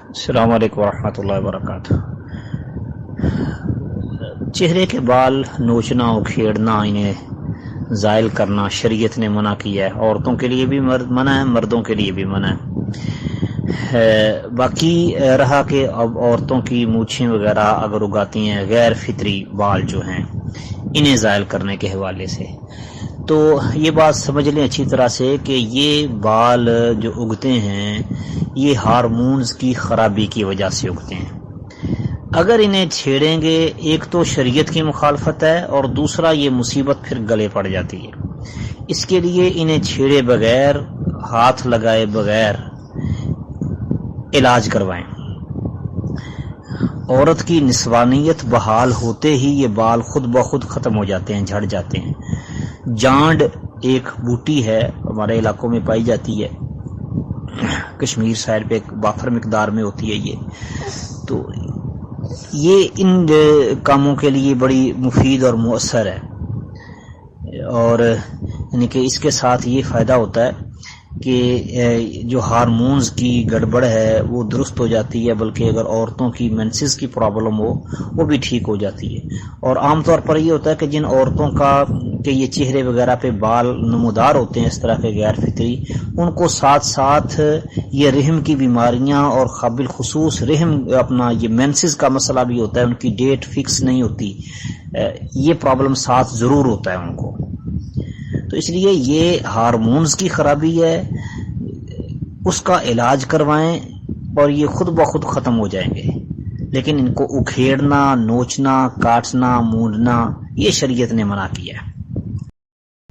السلام علیکم ورحمۃ اللہ وبرکاتہ۔ چہرے کے بال نوچنا، اکھیڑنا، انہیں زائل کرنا شریعت نے منع کیا ہے۔ عورتوں کے لیے بھی منع ہے، مردوں کے لیے بھی منع ہے۔ باقی رہا کہ اب عورتوں کی مونچھیں وغیرہ اگر اگاتی ہیں غیر فطری بال جو ہیں انہیں زائل کرنے کے حوالے سے، تو یہ بات سمجھ لیں اچھی طرح سے کہ یہ بال جو اگتے ہیں یہ ہارمونز کی خرابی کی وجہ سے اگتے ہیں۔ اگر انہیں چھیڑیں گے، ایک تو شریعت کی مخالفت ہے اور دوسرا یہ مصیبت پھر گلے پڑ جاتی ہے۔ اس کے لیے انہیں چھیڑے بغیر، ہاتھ لگائے بغیر علاج کروائیں۔ عورت کی نسوانیت بحال ہوتے ہی یہ بال خود بخود ختم ہو جاتے ہیں، جھڑ جاتے ہیں۔ جانڈ ایک بوٹی ہے، ہمارے علاقوں میں پائی جاتی ہے، کشمیر سائڈ پہ ایک وافر مقدار میں ہوتی ہے یہ، تو یہ ان کاموں کے لیے بڑی مفید اور مؤثر ہے، اور یعنی کہ اس کے ساتھ یہ فائدہ ہوتا ہے کہ جو ہارمونز کی گڑبڑ ہے وہ درست ہو جاتی ہے، بلکہ اگر عورتوں کی مینسز کی پرابلم ہو وہ بھی ٹھیک ہو جاتی ہے۔ اور عام طور پر یہ ہوتا ہے کہ جن عورتوں کا کہ یہ چہرے وغیرہ پہ بال نمودار ہوتے ہیں اس طرح کے غیر فطری، ان کو ساتھ ساتھ یہ رحم کی بیماریاں اور قابل خصوص رحم اپنا یہ مینسز کا مسئلہ بھی ہوتا ہے، ان کی ڈیٹ فکس نہیں ہوتی، یہ پرابلم ساتھ ضرور ہوتا ہے ان کو۔ تو اس لیے یہ ہارمونز کی خرابی ہے، اس کا علاج کروائیں اور یہ خود بخود ختم ہو جائیں گے۔ لیکن ان کو اکھیڑنا، نوچنا، کاٹنا، مونڈنا یہ شریعت نے منع کیا ہے۔